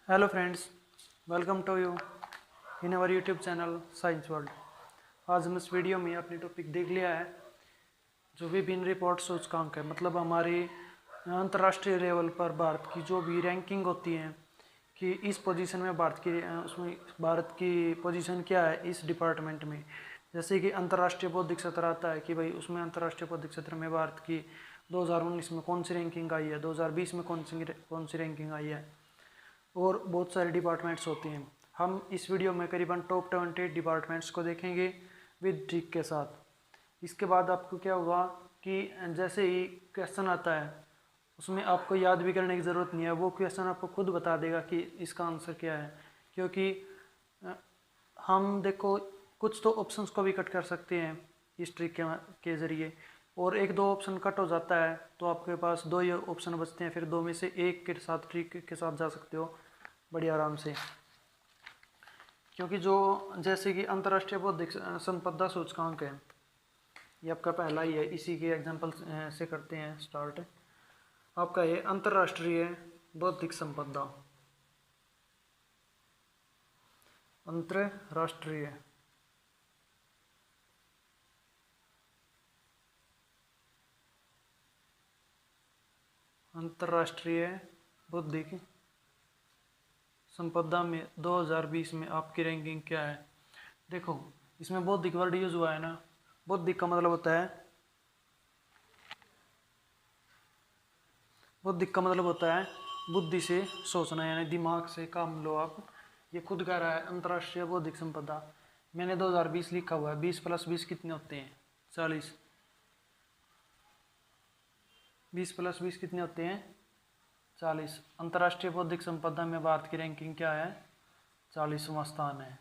Hello friends, welcome to you in our YouTube channel science world. आज हम इस video में अपनी टॉपिक देख लिया है जो विभिन्न रिपोर्ट सूचकांक है, मतलब हमारी अंतर्राष्ट्रीय लेवल पर भारत की जो भी रैंकिंग होती है कि इस पोजीशन में भारत की उसमें भारत की पोजीशन क्या है इस डिपार्टमेंट में। जैसे कि अंतर्राष्ट्रीय बौद्धिक सत्र आता है कि भाई उसमें अंतर्राष्ट्रीय बौद्धिक सत्र में भारत की 2019 में कौन सी रैंकिंग आई है, 2020 में कौन सी रैंकिंग आई है, और बहुत सारे डिपार्टमेंट्स होती हैं। हम इस वीडियो में करीबन टॉप 20 डिपार्टमेंट्स को देखेंगे विद ट्रिक के साथ। इसके बाद आपको क्या होगा कि जैसे ही क्वेश्चन आता है उसमें आपको याद भी करने की ज़रूरत नहीं है, वो क्वेश्चन आपको खुद बता देगा कि इसका आंसर क्या है। क्योंकि हम देखो कुछ तो ऑप्शंस को भी कट कर सकते हैं इस ट्रिक के ज़रिए, और एक दो ऑप्शन कट हो जाता है तो आपके पास दो ही ऑप्शन बचते हैं, फिर दो में से एक के साथ ट्रिक के साथ जा सकते हो बड़ी आराम से। क्योंकि जो जैसे कि अंतर्राष्ट्रीय बौद्धिक संपदा सूचकांक है, ये आपका पहला ही है, इसी के एग्जांपल से करते हैं स्टार्ट। आपका ये अंतर्राष्ट्रीय बौद्धिक संपदा, अंतर्राष्ट्रीय अंतर्राष्ट्रीय बौद्धिक संपदा में 2020 में आपकी रैंकिंग क्या है। देखो इसमें बौद्धिक वर्ड यूज हुआ है ना, बौद्धिक का मतलब होता है बुद्धि से सोचना, यानी दिमाग से काम लो आप। ये खुद कह रहा है अंतर्राष्ट्रीय बौद्धिक संपदा। मैंने 2020 लिखा हुआ है, 20 + 20 कितने होते हैं? 40। 20 + 20 कितने होते हैं? 40। अंतर्राष्ट्रीय बौद्धिक संपदा में भारत की रैंकिंग क्या है? 40वां स्थान है।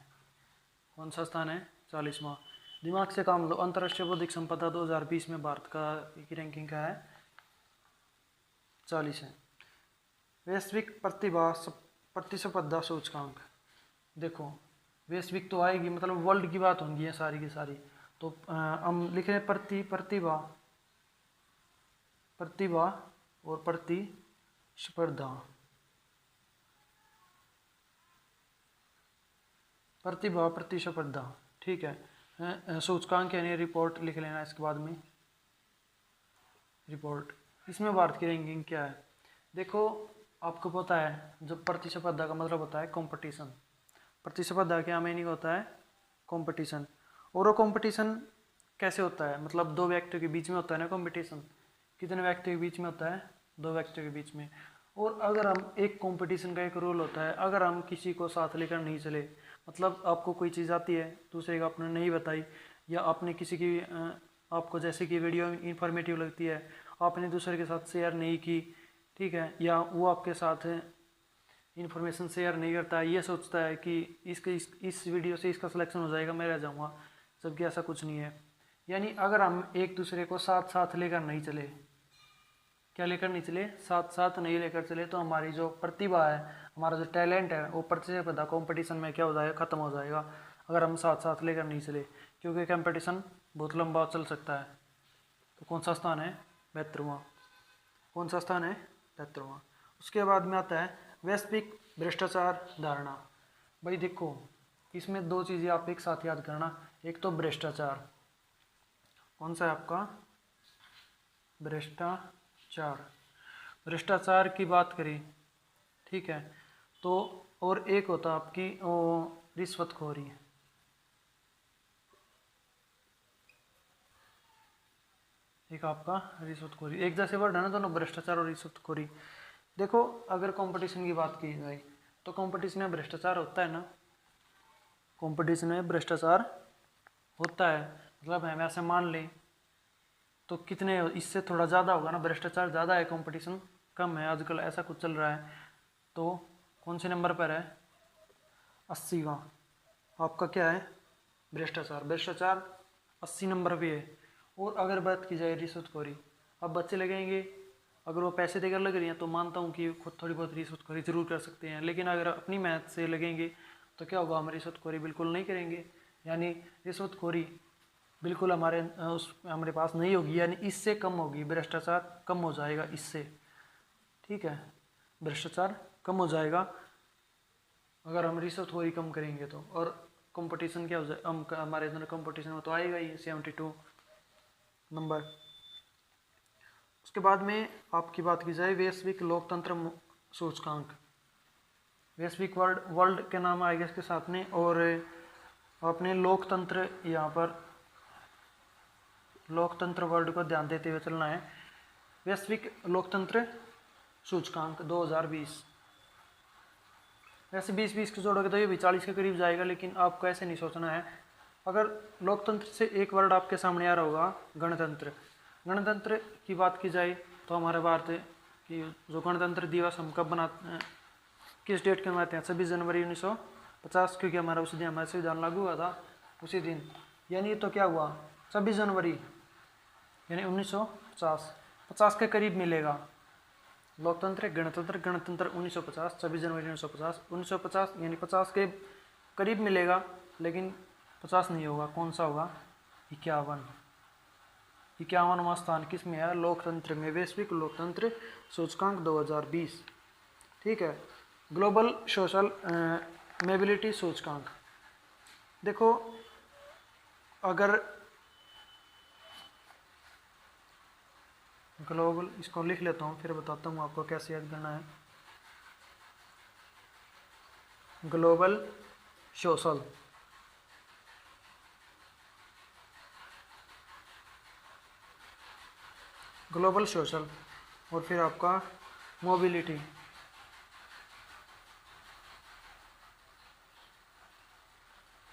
कौन सा स्थान है? 40वां। दिमाग से काम लो, अंतर्राष्ट्रीय बौद्धिक संपदा 2020 में भारत की रैंकिंग क्या है? 40 है। वैश्विक प्रतिस्पर्धा सूचकांक, देखो वैश्विक तो आएगी, मतलब वर्ल्ड की बात होंगी है सारी की सारी। तो हम लिख रहे हैं प्रतिभा और प्रतिस्पर्धा। प्रतिभा प्रतिस्पर्धा, ठीक है। सूचकांक यानी रिपोर्ट लिख लेना इसके बाद में, रिपोर्ट। इसमें भारत की रैंकिंग क्या है? देखो आपको पता है जब प्रतिस्पर्धा का मतलब होता है कंपटीशन। प्रतिस्पर्धा क्या मीनिंग होता है? कंपटीशन। और वो कंपटीशन कैसे होता है? मतलब दो व्यक्तियों के बीच में होता है ना कंपटीशन। कितने व्यक्तियों के बीच में होता है? दो व्यक्तियों के बीच में। और अगर हम एक कंपटीशन का एक रूल होता है, अगर हम किसी को साथ लेकर नहीं चले, मतलब आपको कोई चीज़ आती है दूसरे को आपने नहीं बताई, या आपने किसी की आपको जैसे कि वीडियो इंफॉर्मेटिव लगती है, आपने दूसरे के साथ शेयर नहीं की, ठीक है, या वो आपके साथ इन्फॉर्मेशन शेयर नहीं करता है, ये सोचता है कि इस वीडियो से इसका सिलेक्शन हो जाएगा, मैं रह जाऊँगा, जबकि ऐसा कुछ नहीं है। यानी अगर हम एक दूसरे को साथ साथ लेकर नहीं चले, क्या लेकर नहीं चले? साथ साथ नहीं लेकर चले, तो हमारी जो प्रतिभा है, हमारा जो टैलेंट है, वो प्रतिस्पर्धा कंपटीशन में क्या हो जाएगा? ख़त्म हो जाएगा, अगर हम साथ साथ लेकर नहीं चले, क्योंकि कंपटीशन बहुत लंबा चल सकता है। तो कौन सा स्थान है? 72वां। कौन सा स्थान है? 73वां। उसके बाद में आता है वैश्विक भ्रष्टाचार धारणा। भाई देखो इसमें दो चीज़ें आप एक साथ याद करना, एक तो भ्रष्टाचार। कौन सा है आपका? भ्रष्टाचार। भ्रष्टाचार की बात करें, ठीक है, तो और एक होता आपकी रिश्वतखोरी। एक आपका रिश्वतखोरी, एक जैसे वर्ड है ना दोनों, भ्रष्टाचार और रिश्वतखोरी। देखो अगर कंपटीशन की बात की जाए तो कंपटीशन में भ्रष्टाचार होता है ना, कंपटीशन में भ्रष्टाचार होता है। मतलब हम ऐसे मान लें तो कितने, इससे थोड़ा ज़्यादा होगा ना, भ्रष्टाचार ज़्यादा है कंपटीशन कम है, आजकल ऐसा कुछ चल रहा है। तो कौन से नंबर पर है? 80वां। आपका क्या है? भ्रष्टाचार। भ्रष्टाचार 80 नंबर पे है। और अगर बात की जाए रिश्वतखोरी, अब बच्चे लगेंगे, अगर वो पैसे देकर लग रही हैं तो मानता हूँ कि खुद थोड़ी बहुत रिश्वतखोरी जरूर कर सकते हैं, लेकिन अगर अपनी मेहनत से लगेंगे तो क्या होगा? हम रिश्वतखोरी बिल्कुल नहीं करेंगे, यानी रिश्वतखोरी बिल्कुल हमारे पास नहीं होगी, यानी इससे कम होगी, भ्रष्टाचार कम हो जाएगा इससे, ठीक है, भ्रष्टाचार कम हो जाएगा। अगर हम रिसर्च थोड़ी कम करेंगे तो। और कंपटीशन क्या हो जाए, हम हमारे अंदर कंपटीशन में तो आएगा ही 72 नंबर। उसके बाद में आपकी बात की जाए वैश्विक लोकतंत्र सूचकांक, वैश्विक वर्ल्ड के नाम आएगा इसके साथ में। और अपने लोकतंत्र, यहाँ पर लोकतंत्र वर्ल्ड को ध्यान देते हुए चलना है। वैश्विक लोकतंत्र सूचकांक 2020, वैसे 20-20 को जोड़ोगे तो ये भी 40 के करीब जाएगा, लेकिन आपको ऐसे नहीं सोचना है। अगर लोकतंत्र से एक वर्ड आपके सामने आ रहा होगा गणतंत्र, गणतंत्र की बात की जाए तो हमारे भारत की जो गणतंत्र दिवस हम कब मनाते हैं, किस डेट के मनाते हैं, 26 जनवरी 1950, क्योंकि हमारा उसी दिन हमारा संविधान लागू हुआ था उसी दिन। यानी तो क्या हुआ 26 जनवरी यानी 1950, 50 के करीब मिलेगा। लोकतंत्र गणतंत्र, गणतंत्र 1950, 26 जनवरी 1950, 1950 यानी 50 के करीब मिलेगा, लेकिन 50 नहीं होगा। कौन सा होगा, 51। 51वां स्थान किस में है, लोकतंत्र में, वैश्विक लोकतंत्र सूचकांक 2020। ठीक है। ग्लोबल सोशल मोबिलिटी सूचकांक, देखो अगर ग्लोबल, इसको लिख लेता हूँ फिर बताता हूँ आपको कैसे याद करना है। ग्लोबल सोशल, ग्लोबल सोशल, और फिर आपका मोबिलिटी,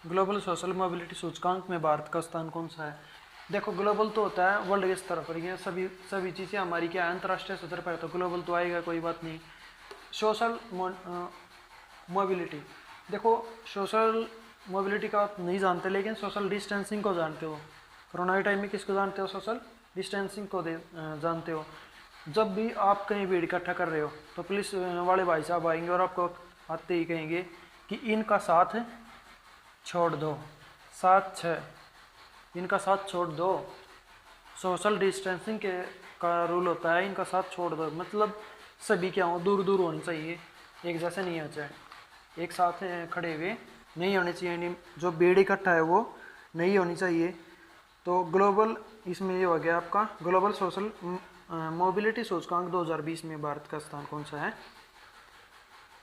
ग्लोबल सोशल मोबिलिटी सूचकांक में भारत का स्थान कौन सा है। देखो ग्लोबल तो होता है वर्ल्ड के स्तर पर, ये सभी चीज़ें हमारी क्या है अंतर्राष्ट्रीय स्तर पर है, तो ग्लोबल तो आएगा, कोई बात नहीं। सोशल मोबिलिटी, देखो सोशल मोबिलिटी का आप नहीं जानते, लेकिन सोशल डिस्टेंसिंग को जानते हो। कोरोना के टाइम में किसको जानते हो, सोशल डिस्टेंसिंग को जानते हो। जब भी आप कहीं भीड़ इकट्ठा कर रहे हो तो पुलिस वाले भाई साहब आएंगे और आपको आते ही कहेंगे कि इनका साथ छोड़ दो, 7-6 इनका साथ छोड़ दो। सोशल डिस्टेंसिंग के का रूल होता है, इनका साथ छोड़ दो, मतलब सभी क्या हो, दूर दूर होनी चाहिए, एक जैसे नहीं होना चाहिए, एक साथ खड़े हुए नहीं होने चाहिए, यानी जो भीड़ इकट्ठा है वो नहीं होनी चाहिए। तो ग्लोबल इसमें ये हो गया आपका ग्लोबल सोशल मोबिलिटी सूचकांक 2020 में भारत का स्थान कौन सा है,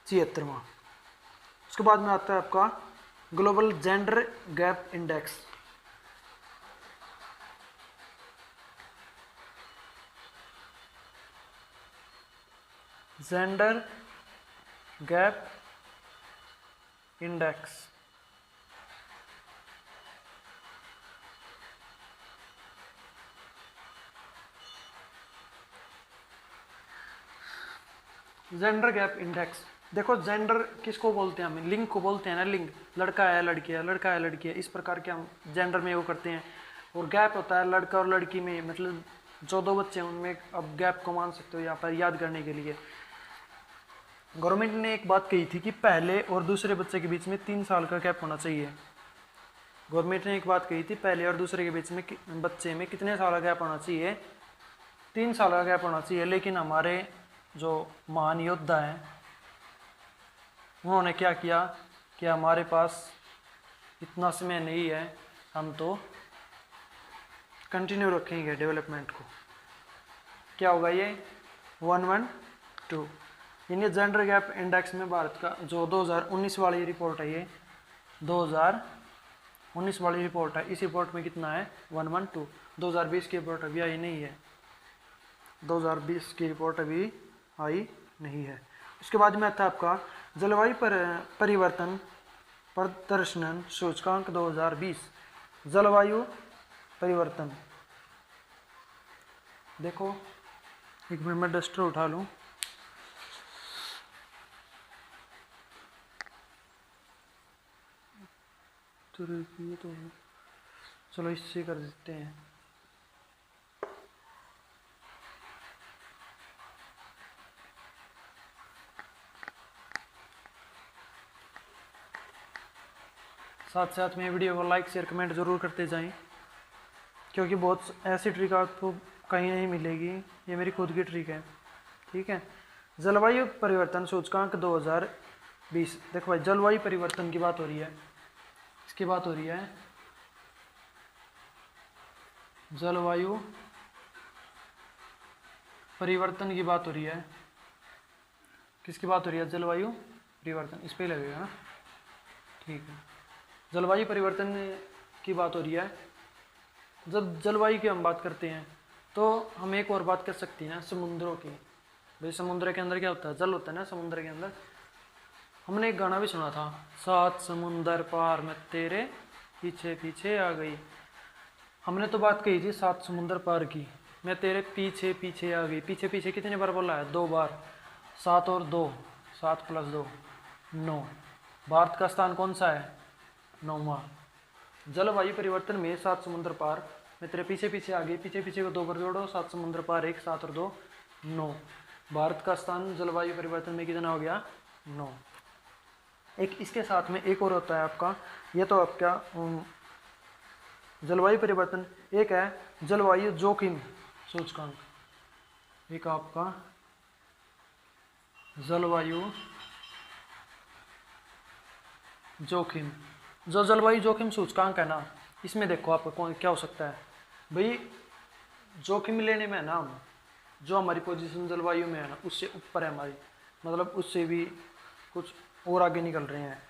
76वां। उसके बाद में आता है आपका global gender gap index, gender gap index, gender gap index, देखो जेंडर किसको बोलते हैं, हमें लिंग को बोलते हैं ना, लिंग लड़का है लड़की है, लड़का है लड़की है, इस प्रकार के हम जेंडर में वो करते हैं। और गैप होता है लड़का और लड़की में, मतलब जो दो बच्चे हैं उनमें अब गैप को मान सकते हो यहाँ पर याद करने के लिए। गवर्नमेंट ने एक बात कही थी कि पहले और दूसरे बच्चे के बीच में 3 साल का गैप होना चाहिए। गवर्नमेंट ने एक बात कही थी पहले और दूसरे के बीच में बच्चे में कितने साल का गैप होना चाहिए, 3 साल का गैप होना चाहिए। लेकिन हमारे जो महान योद्धा हैं उन्होंने क्या किया कि हमारे पास इतना समय नहीं है, हम तो कंटिन्यू रखेंगे डेवलपमेंट को। क्या होगा ये 112, यानी जेंडर गैप इंडेक्स में भारत का जो 2019 वाली रिपोर्ट है, ये 2019 वाली रिपोर्ट है, इस रिपोर्ट में कितना है 112। 2020 की रिपोर्ट अभी आई नहीं है, 2020 की रिपोर्ट अभी आई नहीं है। उसके बाद में आता है आपका जलवायु परिवर्तन प्रदर्शन सूचकांक 2020, जलवायु परिवर्तन। देखो एक मिनट में डस्टर उठा लूँ। तो ये तो चलो इससे कर देते हैं। साथ साथ में वीडियो को लाइक शेयर कमेंट ज़रूर करते जाएं, क्योंकि बहुत ऐसी ट्रिक आपको कहीं नहीं मिलेगी, ये मेरी खुद की ट्रिक है। ठीक है। जलवायु परिवर्तन सूचकांक 20। देखो भाई जलवायु परिवर्तन की बात हो रही है, इसकी बात हो रही है, जलवायु परिवर्तन की बात हो रही है। किसकी बात हो रही है? जलवायु परिवर्तन, इस पे लगेगा ना, ठीक है। जलवायु परिवर्तन की बात हो रही है। जब जलवायु की हम बात करते हैं तो हम एक और बात कर सकते हैं समुद्रों की। भाई समुद्र के अंदर क्या होता है? जल होता है ना समुद्र के अंदर। हमने एक गाना भी सुना था, 7 समुंदर पार मैं तेरे पीछे पीछे आ गई। हमने तो बात कही थी 7 समुंदर पार की, मैं तेरे पीछे पीछे आ गई। पीछे पीछे कितने बार बोला है? 2 बार। 7 और 2, 7 प्लस 2 9। भारत का स्थान कौन सा है? 9वां। जलवायु परिवर्तन में 7 समुंदर पार मैं तेरे पीछे पीछे आ गई, पीछे पीछे को 2 बार जोड़ो, 7 समुंदर पार 1, 7 और 2 9। भारत का स्थान जलवायु परिवर्तन में कितना हो गया? 9। एक इसके साथ में एक और होता है आपका, ये तो आपका जलवायु परिवर्तन। एक है जलवायु जोखिम सूचकांक, एक आपका जलवायु जोखिम। जो जलवायु जोखिम सूचकांक है ना, इसमें देखो आपका कौन क्या हो सकता है भाई। जोखिम लेने में है ना, जो हमारी पोजीशन जलवायु में है ना उससे ऊपर है हमारी, मतलब उससे भी कुछ और आगे निकल रहे हैं।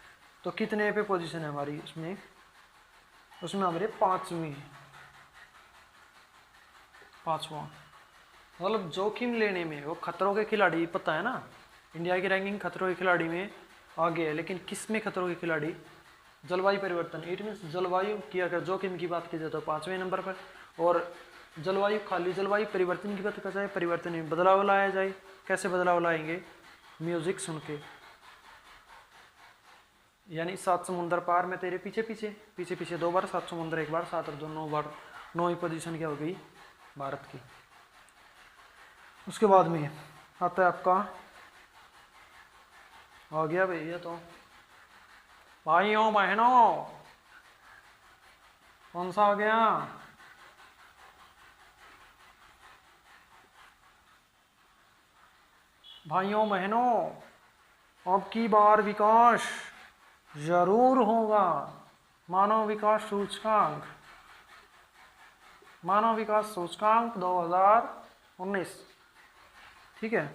तो कितने पे पोजीशन है हमारी उसमें? उसमें हमारे 5वीं, 5वां। मतलब जोखिम लेने में वो खतरों के खिलाड़ी, पता है ना इंडिया की रैंकिंग खतरों के खिलाड़ी में आगे है, लेकिन किस में खतरों के खिलाड़ी? जलवायु परिवर्तन। इट मीन्स जलवायु की अगर जोखिम की बात की जाए तो 5वें नंबर पर, और जलवायु खाली जलवायु परिवर्तन की बात की जाए, परिवर्तन में बदलाव लाया जाए। कैसे बदलाव लाएंगे? म्यूजिक सुन के, यानी 7 समुंदर पार में तेरे पीछे पीछे, पीछे पीछे 2 बार, 7 समुंदर 1 बार, 7 और 2 9 बार। 9वीं पोजीशन क्या हो गई? भारत की। उसके बाद में आता है आपका, आ गया भैया तो भाइयों बहनों, कौन सा आ गया? भाइयों बहनों, अब की बार विकास जरूर होगा। मानव विकास सूचकांक, मानव विकास सूचकांक 2019, ठीक है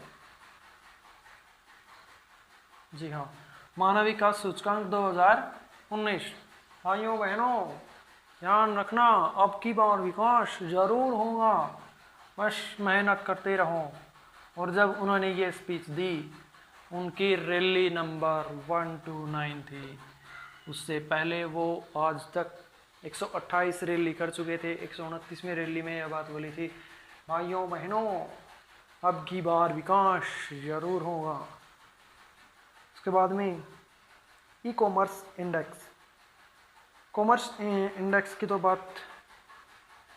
जी हाँ, मानव विकास सूचकांक 2019। भाइयों बहनों ध्यान रखना, अब की बार विकास जरूर होगा, बस मेहनत करते रहो। और जब उन्होंने ये स्पीच दी, उनकी रैली नंबर 129 थी। उससे पहले वो आज तक 128 रैली कर चुके थे। 129वीं रैली में यह बात बोली थी, भाइयों बहनों अब की बार विकास जरूर होगा। उसके बाद में e commerce index, commerce index की तो बात,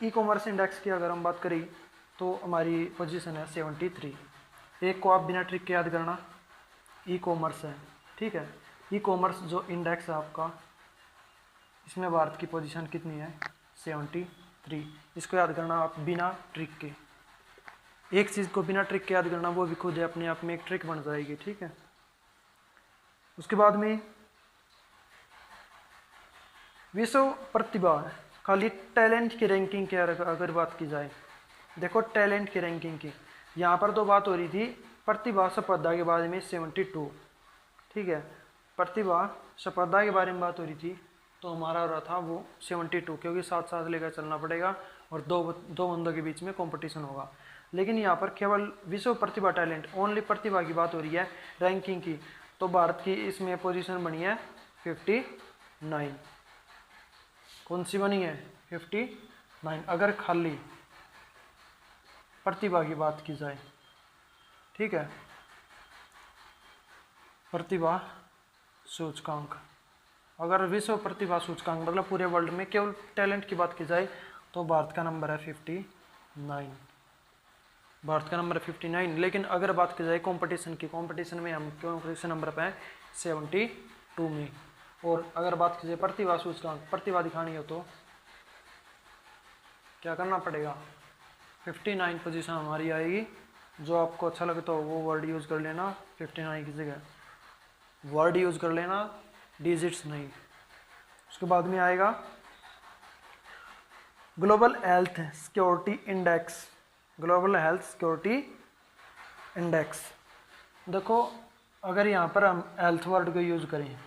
ई कॉमर्स इंडेक्स की अगर हम बात करें तो हमारी पोजीशन है 73। एक को आप बिना ट्रिक के याद करना, ई कॉमर्स है, ठीक है। ई कॉमर्स जो इंडेक्स है आपका, इसमें भारत की पोजीशन कितनी है? 73। इसको याद करना आप बिना ट्रिक के। एक चीज़ को बिना ट्रिक के याद करना, वो भी खुद अपने आप में एक ट्रिक बन जाएगी, ठीक है। उसके बाद में विश्व प्रतिभा, खाली टैलेंट की रैंकिंग की अगर बात की जाए, देखो टैलेंट की रैंकिंग की, यहाँ पर तो बात हो रही थी प्रतिभा संपदा के बारे में 72, ठीक है। प्रतिभा संपदा के बारे में बात हो रही थी तो हमारा हो रहा था वो 72, क्योंकि साथ साथ लेकर चलना पड़ेगा और दो बंदों के बीच में कंपटीशन होगा। लेकिन यहाँ पर केवल विश्व प्रतिभा टैलेंट, ओनली प्रतिभा की बात हो रही है रैंकिंग की, तो भारत की इसमें पोजीशन बनी है 59। कौन सी बनी है? 59। अगर खाली प्रतिभा की बात की जाए, ठीक है, प्रतिभा सूचकांक, अगर विश्व प्रतिभा सूचकांक मतलब पूरे वर्ल्ड में केवल टैलेंट की बात की जाए तो भारत का नंबर है 59। भारत का नंबर है 59। लेकिन अगर बात की जाए कंपटीशन की, कंपटीशन में हम किस नंबर पे हैं? 72 में। और अगर बात की जाए प्रतिभा सूचकांक, प्रतिभा दिखानी हो तो क्या करना पड़ेगा? 59 पोजीशन हमारी आएगी। जो आपको अच्छा लगे तो वो वर्ड यूज़ कर लेना 59 की जगह। वर्ड यूज़ कर लेना, डिजिट्स नहीं। उसके बाद में आएगा global health security index. Global health security index, देखो अगर यहाँ पर हम हेल्थ वर्ड को यूज़ करें,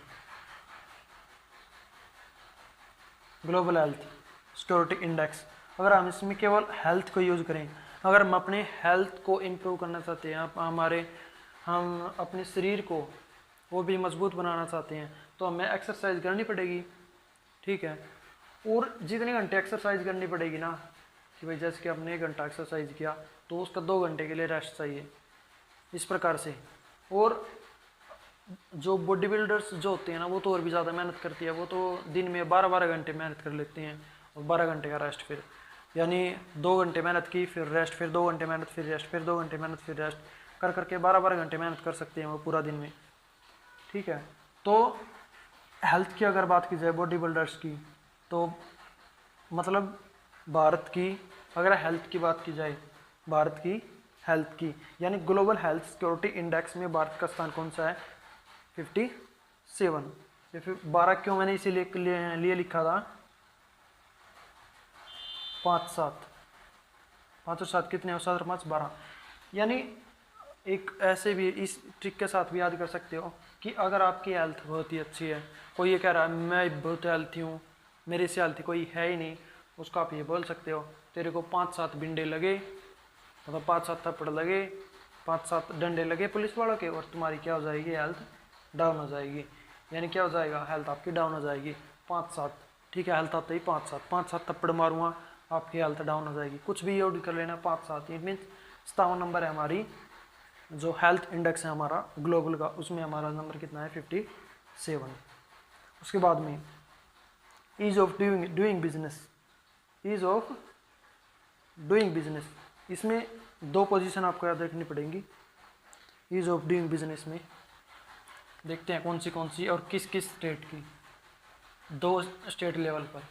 ग्लोबल हेल्थ सिक्योरिटी इंडेक्स, अगर हम इसमें केवल हेल्थ को यूज़ करें, अगर हम अपने हेल्थ को इम्प्रूव करना चाहते हैं, हम अपने शरीर को वो भी मजबूत बनाना चाहते हैं, तो हमें एक्सरसाइज करनी पड़ेगी, ठीक है। और जितने घंटे एक्सरसाइज करनी पड़ेगी ना, कि भाई जैसे कि आपने 1 घंटा एक्सरसाइज किया तो उसका 2 घंटे के लिए रेस्ट चाहिए, इस प्रकार से। और जो बॉडी बिल्डर्स जो होते हैं ना, वो तो और भी ज़्यादा मेहनत करती है, वो तो दिन में 12-12 घंटे मेहनत कर लेते हैं और 12 घंटे का रेस्ट, फिर यानी 2 घंटे मेहनत की फिर रेस्ट, फिर 2 घंटे मेहनत फिर रेस्ट, फिर 2 घंटे मेहनत फिर रेस्ट, कर करके 12-12 घंटे मेहनत कर सकते हैं वो पूरा दिन में, ठीक है। तो हेल्थ की अगर बात की जाए बॉडी बिल्डर्स की, तो मतलब भारत की अगर हेल्थ की बात की जाए, भारत की हेल्थ की यानी ग्लोबल हेल्थ सिक्योरिटी इंडेक्स में भारत का स्थान कौन सा है, 57। या फिर 12 क्यों मैंने इसीलिए लिए लिखा था, 5-7, 5 और 7 कितने हो, 7 और 5 12। यानी एक ऐसे भी इस ट्रिक के साथ भी याद कर सकते हो कि अगर आपकी हेल्थ बहुत ही अच्छी है, कोई ये कह रहा है मैं बहुत हेल्थी हूँ, मेरे से हेल्थी कोई है ही नहीं, उसको आप ये बोल सकते हो तेरे को 5-7 बिंडे लगे, मतलब 5-7 थप्पड़ लगे, 5-7 डंडे लगे पुलिस वालों के, और तुम्हारी क्या हो जाएगी, हेल्थ डाउन हो जाएगी। यानी क्या हो जाएगा, हेल्थ आपकी डाउन हो जाएगी 5-7, ठीक है। हेल्थ आते ही 5-7 थप्पड़ मारूंगा, आपकी हेल्थ डाउन हो जाएगी। कुछ भी यूज कर लेना 5-7, इट मीन्स 57 नंबर है हमारी जो हेल्थ इंडेक्स है हमारा ग्लोबल का, उसमें हमारा नंबर कितना है, 57। उसके बाद में ease of doing business, ease of doing business, इसमें 2 पोजीशन आपको याद रखनी पड़ेंगी। ईज ऑफ डूइंग बिजनेस में देखते हैं कौन सी और किस किस स्टेट की, 2 स्टेट लेवल पर,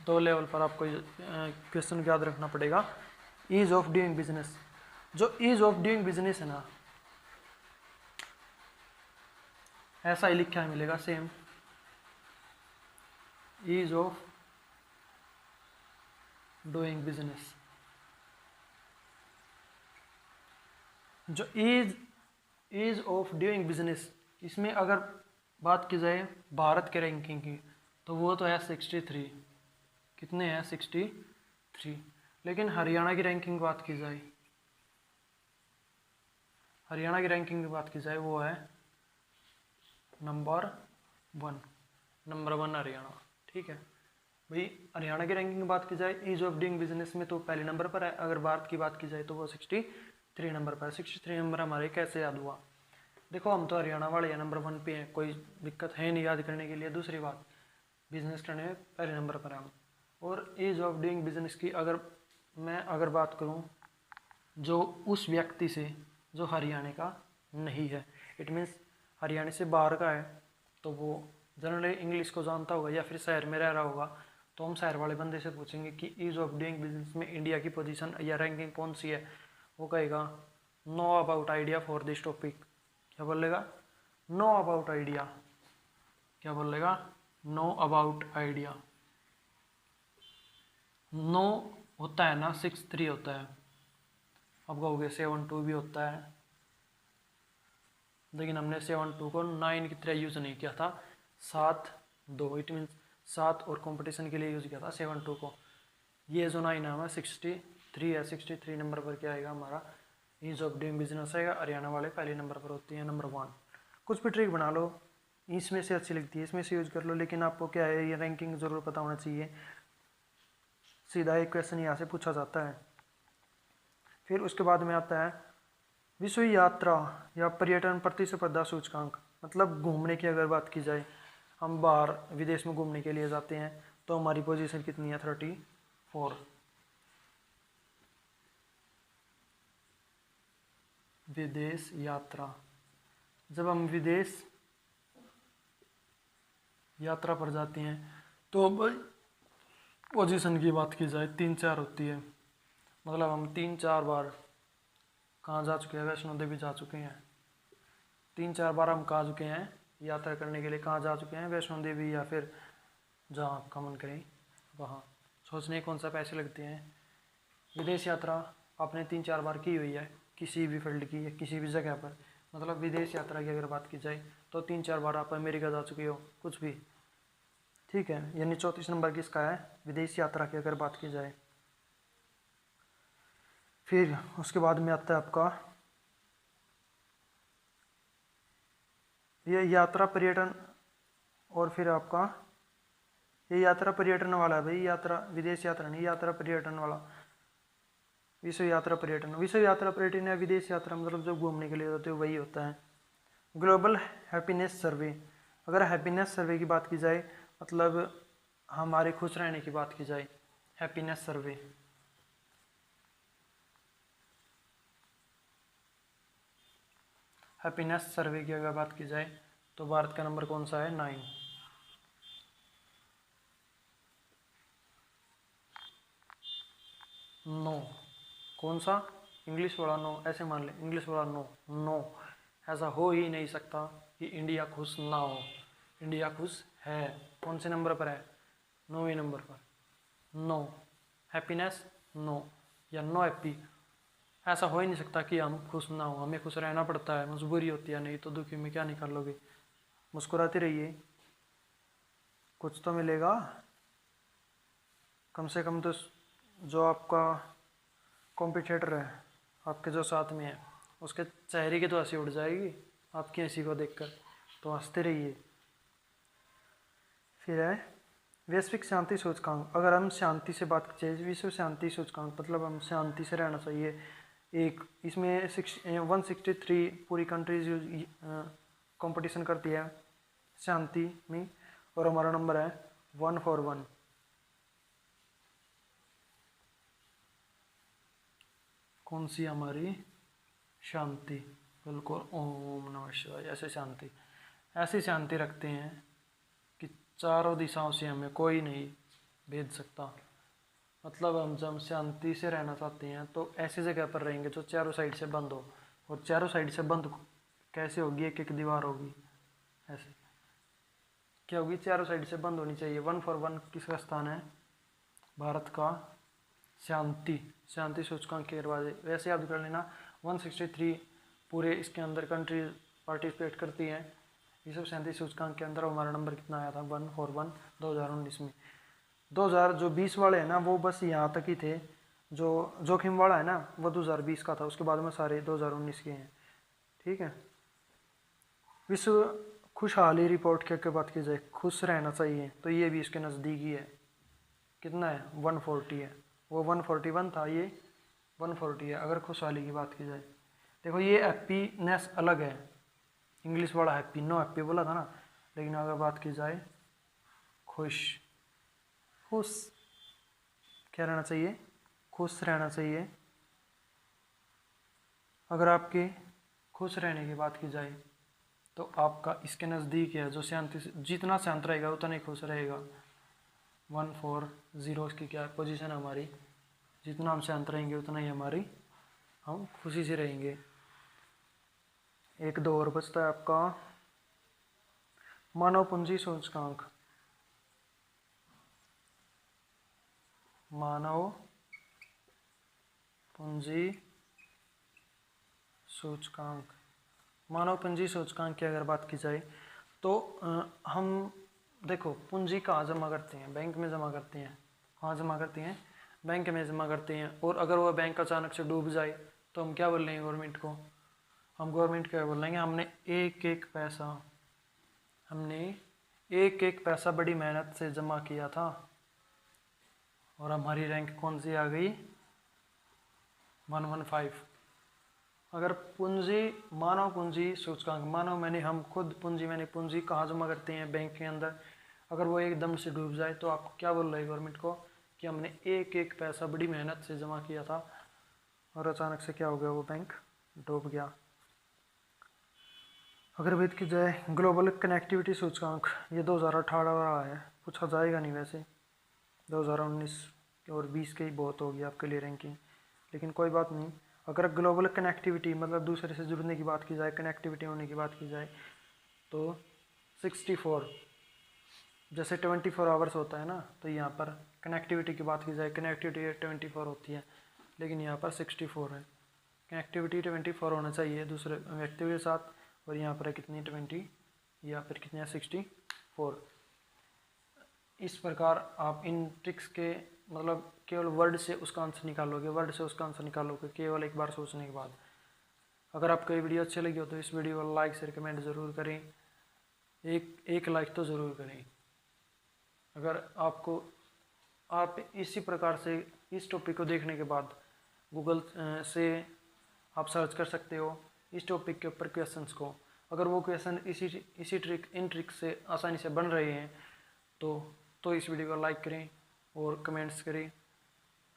2 लेवल पर आपको क्वेश्चन याद रखना पड़ेगा। ईज ऑफ डूइंग बिजनेस, जो ईज ऑफ डूइंग बिजनेस है ना, ऐसा ही लिखा है मिलेगा same, ease of doing business. जो ईज ऑफ डूइंग बिजनेस, इसमें अगर बात की जाए भारत के रैंकिंग की, तो वो तो है 63, कितने हैं, 63। लेकिन हरियाणा की रैंकिंग की बात की जाए, हरियाणा की रैंकिंग की बात की जाए वो है नंबर 1, नंबर 1 हरियाणा, ठीक है भाई। हरियाणा की रैंकिंग की बात की जाए ईज ऑफ डूइंग बिजनेस में तो पहले नंबर पर है, अगर भारत की बात की जाए तो वो 63 नंबर पर है। 63 नंबर हमारे कैसे याद हुआ, देखो हम तो हरियाणा वाले हैं, नंबर 1 पे हैं, कोई दिक्कत है नहीं याद करने के लिए। दूसरी बात, बिजनेस करने में पहले नंबर पर है हम। और ईज ऑफ डूइंग बिजनेस की अगर बात करूं जो उस व्यक्ति से जो हरियाणा का नहीं है, इट मीन्स हरियाणा से बाहर का है, तो वो जनरली इंग्लिश को जानता होगा या फिर शहर में रह रहा होगा, तो हम शहर वाले बंदे से पूछेंगे कि ईज ऑफ डूइंग बिजनेस में इंडिया की पोजीशन या रैंकिंग कौन सी है, वो कहेगा know about idea for this topic. क्या बोलेगा, नो अबाउट आइडिया, क्या बोलेगा, नो अबाउट आइडिया। नो होता है ना 63 होता है, अब कहोगे 72 भी होता है, लेकिन हमने 72 को 9 की तरह यूज़ नहीं किया था, 7-2, इट मीन्स 7 और कंपटीशन के लिए यूज़ किया था 72 को। ये जो 9 है हमारा 63 है, 63 नंबर पर क्या आएगा हमारा, ईज ऑफ डूइंग बिजनेस आएगा। हरियाणा वाले पहले नंबर पर होती है, नंबर 1। कुछ भी ट्रिक बना लो, इसमें से अच्छी लगती है इसमें से यूज़ कर लो, लेकिन आपको क्या है, ये रैंकिंग ज़रूर पता होना चाहिए, सीधा एक क्वेश्चन यहाँ से पूछा जाता है। फिर उसके बाद में आता है विश्व यात्रा या पर्यटन प्रतिस्पर्धा सूचकांक, मतलब घूमने की अगर बात की जाए, हम बाहर विदेश में घूमने के लिए जाते हैं, तो हमारी पोजीशन कितनी है, 34। विदेश यात्रा, जब हम विदेश यात्रा पर जाते हैं तो पोजीशन की बात की जाए 3-4 होती है, मतलब हम 3-4 बार कहाँ जा चुके हैं, वैष्णो देवी जा चुके हैं, 3-4 बार हम कहाँ चुके हैं यात्रा करने के लिए, कहाँ जा चुके हैं, वैष्णो देवी या फिर जहाँ आपका मन करे वहाँ। सोचने कौन सा पैसे लगते हैं। विदेश यात्रा आपने 3-4 बार की हुई है किसी भी फील्ड की या किसी भी जगह पर, मतलब विदेश यात्रा की अगर बात की जाए तो 3-4 बार आप अमेरिका जा चुके हो, कुछ भी, ठीक है। यानी 34 नंबर की इसका है विदेश यात्रा की अगर बात की जाए। फिर उसके बाद में आता है आपका ये यात्रा पर्यटन, और फिर आपका ये यात्रा पर्यटन वाला है भाई, यात्रा विदेश यात्रा नहीं, यात्रा पर्यटन वाला। विश्व यात्रा पर्यटन, विश्व यात्रा पर्यटन या विदेश यात्रा मतलब जो घूमने के लिए होते हैं वही होता है। ग्लोबल हैप्पीनेस सर्वे, अगर हैप्पीनेस सर्वे की बात की जाए मतलब हमारे खुश रहने की बात की जाए, हैप्पीनेस सर्वे। हैप्पीनेस सर्वे की अगर बात की जाए तो भारत का नंबर कौन सा है, 9। नो, कौन सा, इंग्लिश वाला नो, ऐसे मान ले इंग्लिश वाला नो। नो, ऐसा हो ही नहीं सकता कि इंडिया खुश ना हो, इंडिया खुश है। कौन से नंबर पर है, 9वें नंबर पर। नो हैप्पीनेस, नो या नो हैप्पी, ऐसा हो ही नहीं सकता कि हम खुश ना हो, हमें खुश रहना पड़ता है, मजबूरी होती है, नहीं तो दुखी में क्या निकाल लोगे। मुस्कुराते रहिए, कुछ तो मिलेगा कम से कम। तो जो आपका कॉम्पिटिटर है आपके जो साथ में है उसके चेहरे की तो हंसी उड़ जाएगी आपकी हंसी को देखकर, तो हंसते रहिए। फिर है वैश्विक शांति सूचकांक, अगर हम शांति से बात करें, विश्व शांति सूचकांक मतलब हम शांति से रहना चाहिए। एक इसमें 163 पूरी कंट्रीज कंपटीशन करती है शांति में, और हमारा नंबर है 141। कौन सी हमारी शांति, बिल्कुल ओम नमः शिवाय। ऐसे शांति, ऐसी शांति रखते हैं कि चारों दिशाओं से हमें कोई नहीं भेज सकता। मतलब हम जब शांति से रहना चाहते हैं तो ऐसी जगह पर रहेंगे जो चारों साइड से बंद हो, और चारों साइड से बंद कैसे होगी, एक एक दीवार होगी, ऐसे क्या होगी, चारों साइड से बंद होनी चाहिए। 141 किसका स्थान है, भारत का शांति, शांति सूचकांक के दरवाजे। वैसे याद कर लेना 163 पूरे इसके अंदर कंट्रीज पार्टिसिपेट करती हैं विश्व शांति सूचकांक के अंदर। हमारा नंबर कितना आया था, 141 2019 में। 2020 वाले हैं ना वो बस यहाँ तक ही थे, जो जोखिम वाला है ना वो 2020 का था, उसके बाद में सारे 2019 के हैं, ठीक है। विश्व खुशहाली रिपोर्ट की बात की जाए, खुश रहना चाहिए, तो ये भी इसके नज़दीक ही है। कितना है, 140 है, वो 141 था, ये 140 है अगर खुशहाली की बात की जाए। देखो ये हैप्पीनेस अलग है, इंग्लिश वाला हैप्पी, नो हैप्पी बोला था ना, लेकिन अगर बात की जाए खुश, खुश क्या रहना चाहिए, खुश रहना चाहिए। अगर आपके खुश रहने की बात की जाए तो आपका इसके नज़दीक है, जो शांति से जितना शांत रहेगा उतना ही खुश रहेगा। 140 की क्या पोजीशन है हमारी, जितना हम शांत रहेंगे उतना ही हम खुशी से रहेंगे। एक दो और बचता है आपका मानव पूंजी सूचकांक, मानव पूंजी सूचकांक। मानव पूंजी सूचकांक की अगर बात की जाए तो हम देखो पूंजी कहाँ जमा करते हैं, बैंक में जमा करते हैं, कहाँ जमा करते हैं, बैंक में जमा करते हैं। और अगर वह बैंक अचानक से डूब जाए तो हम क्या बोल लेंगे गवर्नमेंट को, हम गवर्नमेंट क्या बोल लेंगे, हमने एक एक पैसा बड़ी मेहनत से जमा किया था और हमारी रैंक कौन सी आ गई, 115। अगर पूंजी, मानव पूंजी सूचकांक, मानव मैंने हम खुद, पूंजी मैंने पूंजी कहाँ जमा करते हैं, बैंक के अंदर, अगर वो एकदम से डूब जाए तो आपको क्या बोल रहे हैं गवर्नमेंट को कि हमने एक एक पैसा बड़ी मेहनत से जमा किया था और अचानक से क्या हो गया, वो बैंक डूब गया। अगर बात की जाए ग्लोबल कनेक्टिविटी सूचकांक, ये 2018 वाला है, पूछा जाएगा नहीं वैसे, 2019 और 20 के ही बहुत होगी आपके लिए रैंकिंग, लेकिन कोई बात नहीं। अगर ग्लोबल कनेक्टिविटी मतलब दूसरे से जुड़ने की बात की जाए, कनेक्टिविटी होने की बात की जाए, तो 64, जैसे 24 आवर्स होता है ना, तो यहाँ पर कनेक्टिविटी की बात की जाए, कनेक्टिविटी 24 होती है, लेकिन यहाँ पर 64 है। कनेक्टिविटी 24 होना चाहिए दूसरे व्यक्ति के साथ, और यहाँ पर कितनी 20 या फिर कितनी है 64। इस प्रकार आप इन ट्रिक्स के मतलब केवल वर्ड से उसका आंसर निकालोगे, वर्ड से उसका आंसर निकालोगे केवल एक बार सोचने के बाद। अगर आपको ये वीडियो अच्छी लगी हो तो इस वीडियो को लाइक शेयर कमेंट ज़रूर करें, एक लाइक तो ज़रूर करें। अगर आपको आप इसी प्रकार से इस टॉपिक को देखने के बाद गूगल से आप सर्च कर सकते हो इस टॉपिक के ऊपर क्वेश्चंस को। अगर वो क्वेश्चन इसी इन ट्रिक से आसानी से बन रहे हैं तो इस वीडियो को लाइक करें और कमेंट्स करें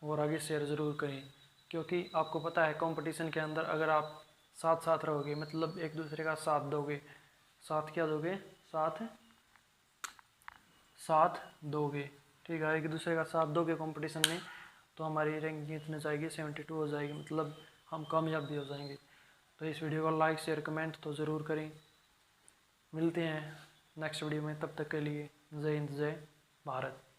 और आगे शेयर ज़रूर करें, क्योंकि आपको पता है कंपटीशन के अंदर अगर आप साथ साथ रहोगे, मतलब एक दूसरे का साथ दोगे, साथ क्या दोगे, साथ दोगे, ठीक है, एक दूसरे का साथ दोगे कंपटीशन में, तो हमारी रैंकिंग इतने जाएगी 72 हो जाएगी, मतलब हम कामयाब भी हो जाएंगे। तो इस वीडियो को लाइक शेयर कमेंट तो ज़रूर करें। मिलते हैं नेक्स्ट वीडियो में, तब तक के लिए जय हिंद जय भारत।